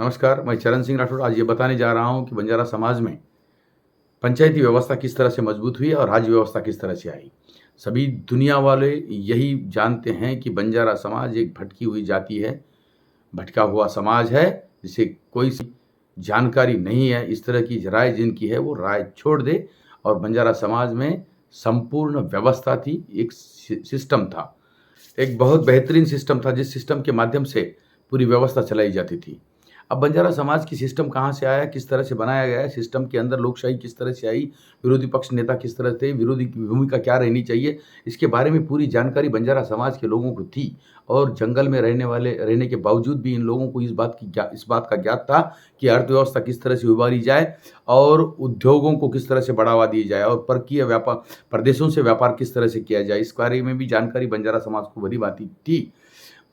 नमस्कार, मैं चरण सिंह राठौड़ आज ये बताने जा रहा हूँ कि बंजारा समाज में पंचायती व्यवस्था किस तरह से मजबूत हुई और राज्य व्यवस्था किस तरह से आई। सभी दुनिया वाले यही जानते हैं कि बंजारा समाज एक भटकी हुई जाति है, भटका हुआ समाज है, जिसे कोई सी जानकारी नहीं है। इस तरह की राय जिनकी है वो राय छोड़ दे। और बंजारा समाज में संपूर्ण व्यवस्था थी, एक सिस्टम था, एक बहुत बेहतरीन सिस्टम था जिस सिस्टम के माध्यम से पूरी व्यवस्था चलाई जाती थी। अब बंजारा समाज की सिस्टम कहाँ से आया, किस तरह से बनाया गया है, सिस्टम के अंदर लोकशाही किस तरह से आई, विरोधी पक्ष नेता किस तरह थे, विरोधी की भूमिका क्या रहनी चाहिए, इसके बारे में पूरी जानकारी बंजारा समाज के लोगों को थी। और जंगल में रहने के बावजूद भी इन लोगों को इस बात का ज्ञात था कि अर्थव्यवस्था किस तरह से उभारी जाए और उद्योगों को किस तरह से बढ़ावा दी जाए और परकीय व्यापार प्रदेशों से व्यापार किस तरह से किया जाए, इस बारे में भी जानकारी बंजारा समाज को भली भांति थी।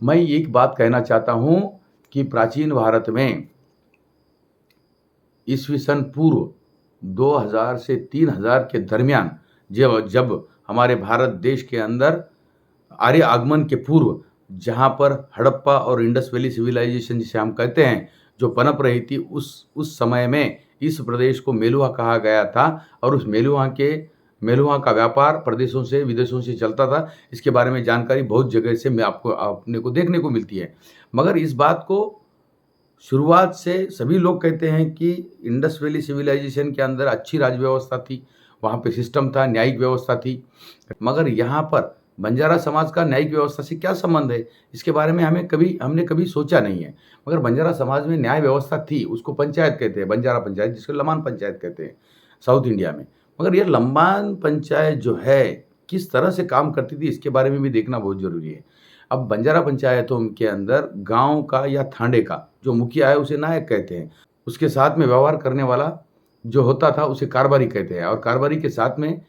मैं एक बात कहना चाहता हूँ कि प्राचीन भारत में ईस्वी सन पूर्व 2000 से 3000 के दरमियान जब हमारे भारत देश के अंदर आर्य आगमन के पूर्व जहाँ पर हड़प्पा और इंडस वैली सिविलाइजेशन जिसे हम कहते हैं जो पनप रही थी, उस समय में इस प्रदेश को मेलुहा कहा गया था और उस मेलुहा का व्यापार प्रदेशों से विदेशों से चलता था। इसके बारे में जानकारी बहुत जगह से मैं आपको अपने को देखने को मिलती है। मगर इस बात को शुरुआत से सभी लोग कहते हैं कि इंडस वैली सिविलाइजेशन के अंदर अच्छी राज्य व्यवस्था थी, वहाँ पे सिस्टम था, न्यायिक व्यवस्था थी। मगर यहाँ पर बंजारा समाज का न्यायिक व्यवस्था से क्या संबंध है, इसके बारे में हमने कभी सोचा नहीं है। मगर बंजारा समाज में न्याय व्यवस्था थी, उसको पंचायत कहते हैं, बंजारा पंचायत, जिसको लंबान पंचायत कहते हैं साउथ इंडिया में। मगर ये लंबान पंचायत जो है किस तरह से काम करती थी, इसके बारे में भी देखना बहुत जरूरी है। अब बंजारा पंचायतों के अंदर गांव का या थांडे का जो मुखिया है उसे नायक कहते हैं, उसके साथ में व्यवहार करने वाला जो होता था उसे कारबारी कहते हैं, और कारबारी के साथ में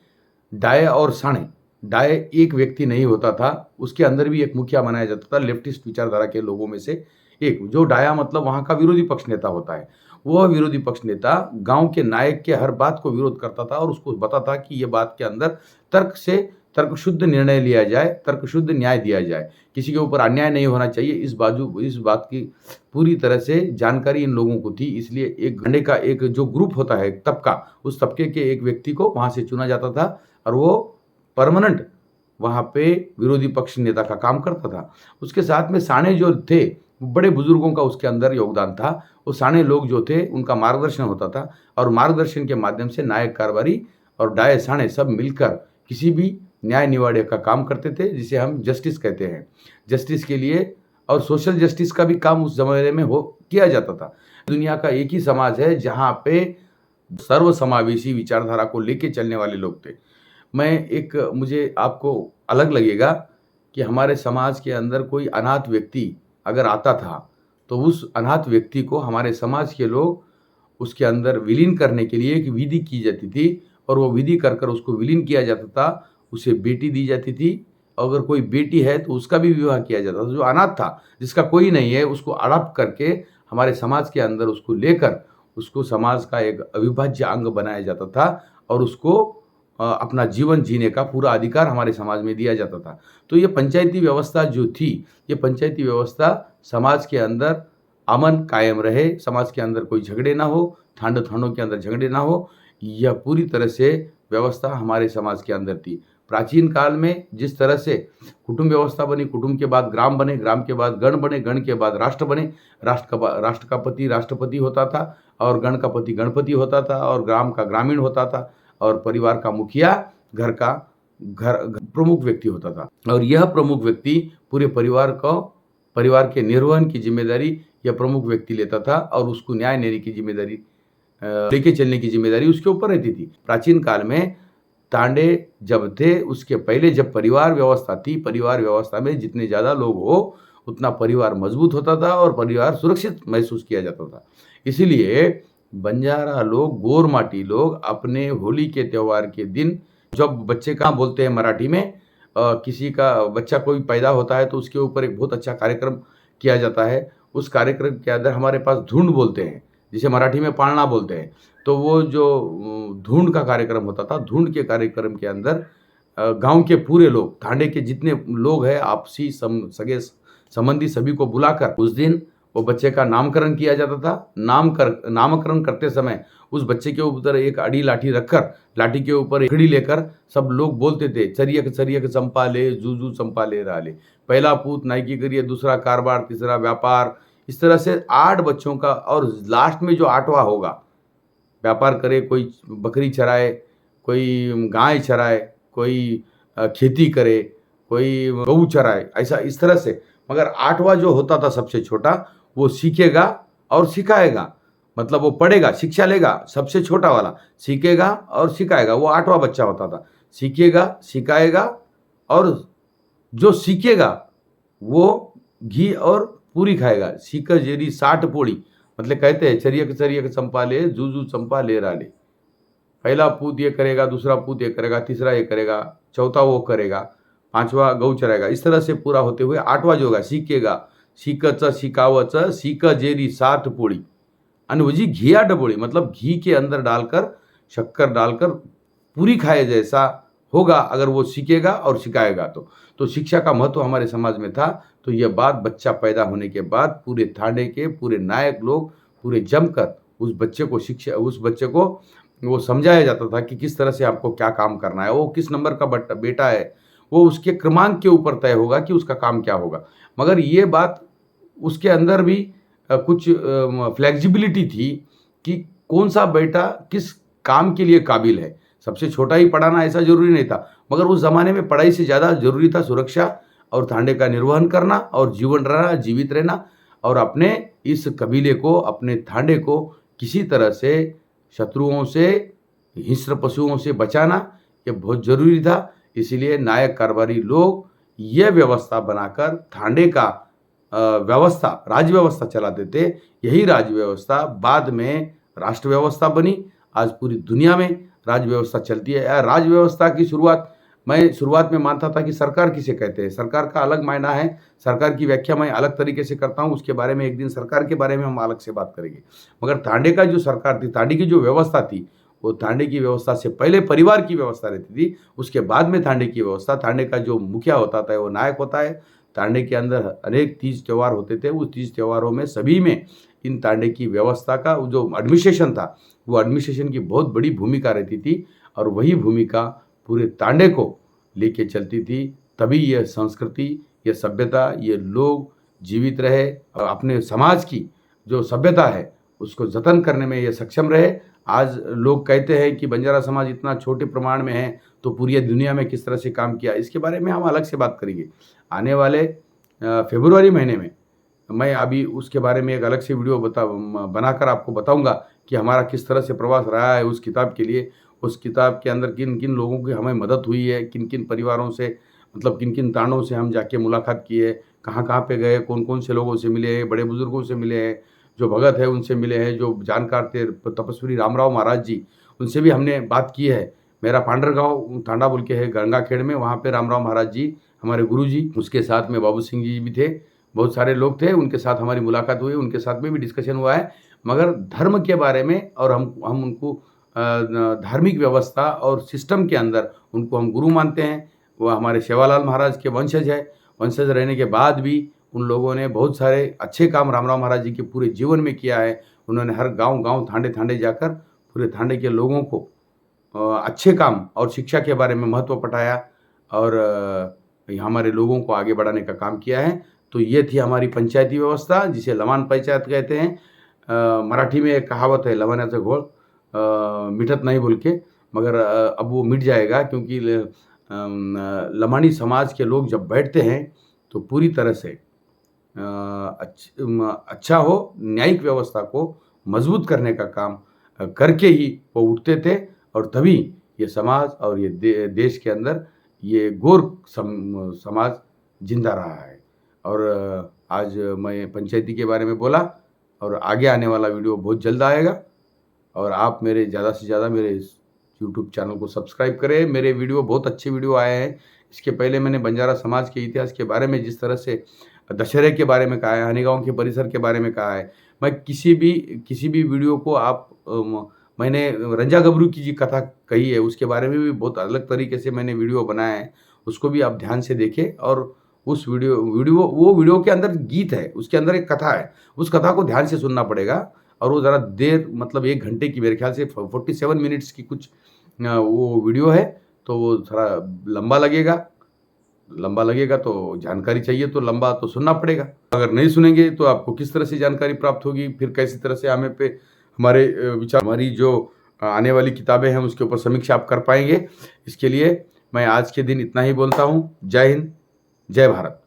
डाये और साणे, डाये एक व्यक्ति नहीं होता था, उसके अंदर भी एक मुखिया बनाया जाता था लेफ्टिस्ट विचारधारा के लोगों में से एक। जो डाया मतलब वहाँ का विरोधी पक्ष नेता होता है, वह विरोधी पक्ष नेता गांव के नायक के हर बात को विरोध करता था और उसको बताता कि ये बात के अंदर तर्कशुद्ध निर्णय लिया जाए, तर्कशुद्ध न्याय दिया जाए, किसी के ऊपर अन्याय नहीं होना चाहिए। इस बात की पूरी तरह से जानकारी इन लोगों को थी। इसलिए एक घंटे का एक जो ग्रुप होता है, एक तबका, उस तबके के एक व्यक्ति को वहां से चुना जाता था और वो परमानेंट वहां पे विरोधी पक्ष नेता का काम करता था। उसके साथ में साणे जो थे, बड़े बुजुर्गों का उसके अंदर योगदान था। वो साणे लोग जो थे उनका मार्गदर्शन होता था और मार्गदर्शन के माध्यम से नायक कारबारी और डाये साणे सब मिलकर किसी भी न्याय निवाड़े का काम करते थे, जिसे हम जस्टिस कहते हैं। जस्टिस के लिए और सोशल जस्टिस का भी काम उस जमाने में किया जाता था। दुनिया का एक ही समाज है जहाँ पे सर्वसमावेशी विचारधारा को लेके चलने वाले लोग थे। मुझे आपको अलग लगेगा कि हमारे समाज के अंदर कोई अनाथ व्यक्ति अगर आता था तो उस अनाथ व्यक्ति को हमारे समाज के लोग उसके अंदर विलीन करने के लिए एक विधि की जाती थी और वो विधि कर उसको विलीन किया जाता था। उसे बेटी दी जाती थी, अगर कोई बेटी है तो उसका भी विवाह किया जाता था। जो अनाथ था, जिसका कोई नहीं है, उसको अडॉप्ट करके हमारे समाज के अंदर उसको लेकर उसको समाज का एक अविभाज्य अंग बनाया जाता था और उसको अपना जीवन जीने का पूरा अधिकार हमारे समाज में दिया जाता था। तो ये पंचायती व्यवस्था जो थी, ये पंचायती व्यवस्था समाज के अंदर अमन कायम रहे, समाज के अंदर कोई झगड़े ना हो, थानों के अंदर झगड़े ना हो, यह पूरी तरह से व्यवस्था हमारे समाज के अंदर थी। प्राचीन काल में जिस तरह से कुटुंब व्यवस्था बनी, कुटुंब के बाद ग्राम बने, ग्राम के बाद गण बने, गण के बाद राष्ट्र बने, राष्ट्र का पति राष्ट्रपति होता था और गण का पति गणपति होता था और ग्राम का ग्रामीण होता था और परिवार का मुखिया घर प्रमुख व्यक्ति होता था। और यह प्रमुख व्यक्ति पूरे परिवार के निर्वहन की जिम्मेदारी यह प्रमुख व्यक्ति लेता था और उसको न्याय देने की जिम्मेदारी, लेके चलने की जिम्मेदारी उसके ऊपर रहती थी। प्राचीन काल में तांडे जब थे, उसके पहले जब परिवार व्यवस्था थी, परिवार व्यवस्था में जितने ज़्यादा लोग हो उतना परिवार मजबूत होता था और परिवार सुरक्षित महसूस किया जाता था। इसीलिए बंजारा लोग, गोरमाटी लोग अपने होली के त्यौहार के दिन, जब बच्चे का बोलते हैं मराठी में, किसी का बच्चा कोई पैदा होता है तो उसके ऊपर एक बहुत अच्छा कार्यक्रम किया जाता है। उस कार्यक्रम के अंदर हमारे पास धुंड बोलते हैं, जिसे मराठी में पालना बोलते हैं। तो वो जो धुंड का कार्यक्रम होता था, धुंड के कार्यक्रम के अंदर गांव के पूरे लोग, थांडे के जितने लोग हैं, आपसी सगे संबंधी सभी को बुलाकर उस दिन वो बच्चे का नामकरण किया जाता था। नामकरण करते समय उस बच्चे के ऊपर एक अड़ी लाठी रखकर, लाठी के ऊपर एकड़ी लेकर सब लोग बोलते थे, चरियक चरियक चंपा ले, जूजू चंपा ले राले। पहला पूत नायकी करिए, दूसरा कारोबार, तीसरा व्यापार। इस तरह से 8 बच्चों का, और लास्ट में जो 8वां होगा, व्यापार करे, कोई बकरी चराए, कोई गाय चराए, कोई खेती करे, कोई गऊ चराए, ऐसा इस तरह से। मगर 8वां जो होता था सबसे छोटा, वो सीखेगा और सिखाएगा, मतलब वो पढ़ेगा, शिक्षा लेगा। सबसे छोटा वाला सीखेगा और सिखाएगा, वो 8वां बच्चा होता था। सीखेगा, सिखाएगा, और जो सीखेगा वो घी और पूरी खाएगा। सीख जेरी 60 पोड़ी, मतलब कहते हैं चरियक चरियक चंपा ले, जूजू चंपा ले राले। पहला पूत ये करेगा, दूसरा पूत ये करेगा, तीसरा ये करेगा, चौथा वो करेगा, 5वां गऊ चराएगा। इस तरह से पूरा होते हुए 8वां जो होगा, सीखेगा, सीखच सिखावच, सीख जेरी 60 पोड़ी, अनवजी घिया डबोड़ी, मतलब घी के अंदर डालकर, शक्कर डालकर पूरी खाए जैसा होगा अगर वो सीखेगा और सिखाएगा तो शिक्षा का महत्व हमारे समाज में था। तो यह बात बच्चा पैदा होने के बाद पूरे थाने के पूरे नायक लोग पूरे जमकर उस बच्चे को वो समझाया जाता था कि किस तरह से आपको क्या काम करना है, वो किस नंबर का बेटा है, वो उसके क्रमांक के ऊपर तय होगा कि उसका काम क्या होगा। मगर ये बात उसके अंदर भी कुछ फ्लेक्सिबिलिटी थी कि कौन सा बेटा किस काम के लिए काबिल है। सबसे छोटा ही पढ़ाना ऐसा जरूरी नहीं था, मगर उस जमाने में पढ़ाई से ज़्यादा जरूरी था सुरक्षा और थाने का निर्वहन करना और जीवित रहना, और अपने इस कबीले को, अपने थाने को किसी तरह से शत्रुओं से, हिंस्र पशुओं से बचाना, ये बहुत जरूरी था। इसीलिए नायक कारभारी लोग ये व्यवस्था बनाकर थाने का व्यवस्था, राज्य व्यवस्था चलाते थे। यही राज्य व्यवस्था बाद में राष्ट्र व्यवस्था बनी। आज पूरी दुनिया में राज्य व्यवस्था चलती है। राज्य व्यवस्था की मैं शुरुआत में मानता था कि सरकार किसे कहते हैं, सरकार का अलग मायना है, सरकार की व्याख्या मैं अलग तरीके से करता हूँ, उसके बारे में एक दिन सरकार के बारे में हम अलग से बात करेंगे। मगर थाने का जो सरकार थी, थाने की जो व्यवस्था थी, वो थाने की व्यवस्था से पहले परिवार की व्यवस्था रहती थी, उसके बाद में थाने की व्यवस्था। थाने का जो मुखिया होता था वो नायक होता है। थाने के अंदर अनेक तीज त्यौहार होते थे, उस तीज त्योहारों में सभी में इन थाने की व्यवस्था का जो एडमिनिस्ट्रेशन था, वो एडमिनिस्ट्रेशन की बहुत बड़ी भूमिका रहती थी, और वही भूमिका पूरे तांडे को लेके चलती थी। तभी यह संस्कृति, यह सभ्यता, ये लोग जीवित रहे और अपने समाज की जो सभ्यता है उसको जतन करने में ये सक्षम रहे। आज लोग कहते हैं कि बंजारा समाज इतना छोटे प्रमाण में है तो पूरी दुनिया में किस तरह से काम किया, इसके बारे में हम अलग से बात करेंगे। आने वाले फरवरी महीने में मैं अभी उसके बारे में एक अलग से वीडियो बनाकर आपको बताऊंगा कि हमारा किस तरह से प्रवास रहा है उस किताब के लिए। उस किताब के अंदर किन किन लोगों की हमें मदद हुई है, किन किन परिवारों से, मतलब किन किन तानों से हम जाके मुलाकात की है, कहाँ कहाँ पे गए, कौन कौन से लोगों से मिले हैं, बड़े बुजुर्गों से मिले हैं, जो भगत है उनसे मिले हैं, जो जानकार थे तपस्वी रामराव महाराज जी, उनसे भी हमने बात की है। मेरा पांडर गाँव तांडा बोल के है गंगाखेड़ में, वहाँ पे रामराव महाराज जी हमारे गुरु जी, उसके साथ में बाबू सिंह जी भी थे, बहुत सारे लोग थे, उनके साथ हमारी मुलाकात हुई, उनके साथ में भी डिस्कशन हुआ है। मगर धर्म के बारे में, और हम उनको धार्मिक व्यवस्था और सिस्टम के अंदर उनको हम गुरु मानते हैं। वह हमारे सेवालाल महाराज के वंशज है। वंशज रहने के बाद भी उन लोगों ने बहुत सारे अच्छे काम रामराव महाराज जी के पूरे जीवन में किया है। उन्होंने हर गांव थांडे थांडे जाकर पूरे थांडे के लोगों को अच्छे काम और शिक्षा के बारे में महत्व पढ़ाया और हमारे लोगों को आगे बढ़ाने का काम किया है। तो ये थी हमारी पंचायती व्यवस्था, जिसे लवान पंचायत कहते हैं। मराठी में एक कहावत है, लवाण्याचा घोळ मिटत नहीं बोल के, मगर अब वो मिट जाएगा, क्योंकि लमानी समाज के लोग जब बैठते हैं तो पूरी तरह से अच्छा हो, न्यायिक व्यवस्था को मजबूत करने का काम करके ही वो उठते थे, और तभी ये समाज और ये देश के अंदर ये गोर समाज जिंदा रहा है। और आज मैं पंचायती के बारे में बोला, और आगे आने वाला वीडियो बहुत जल्द आएगा। और आप मेरे ज़्यादा से ज़्यादा मेरे यूट्यूब चैनल को सब्सक्राइब करें। मेरे वीडियो बहुत अच्छे वीडियो आए हैं। इसके पहले मैंने बंजारा समाज के इतिहास के बारे में, जिस तरह से दशहरे के बारे में कहा है, हनीगांव के परिसर के बारे में कहा है। मैं किसी भी वीडियो को मैंने रंजा गबरू की जी कथा कही है, उसके बारे में भी बहुत अलग तरीके से मैंने वीडियो बनाया है, उसको भी आप ध्यान से देखें और उस वो वीडियो के अंदर गीत है, उसके अंदर एक कथा है, उस कथा को ध्यान से सुनना पड़ेगा और वो ज़रा देर मतलब 1 घंटे की मेरे ख्याल से 47 मिनट्स की कुछ वो वीडियो है, तो वो थोड़ा लंबा लगेगा तो जानकारी चाहिए तो लंबा तो सुनना पड़ेगा। अगर नहीं सुनेंगे तो आपको किस तरह से जानकारी प्राप्त होगी, फिर कैसी तरह से हमें पे हमारे विचार हमारी जो आने वाली किताबें हैं उसके ऊपर समीक्षा आप कर पाएँगे। इसके लिए मैं आज के दिन इतना ही बोलता हूँ। जय हिंद, जय भारत।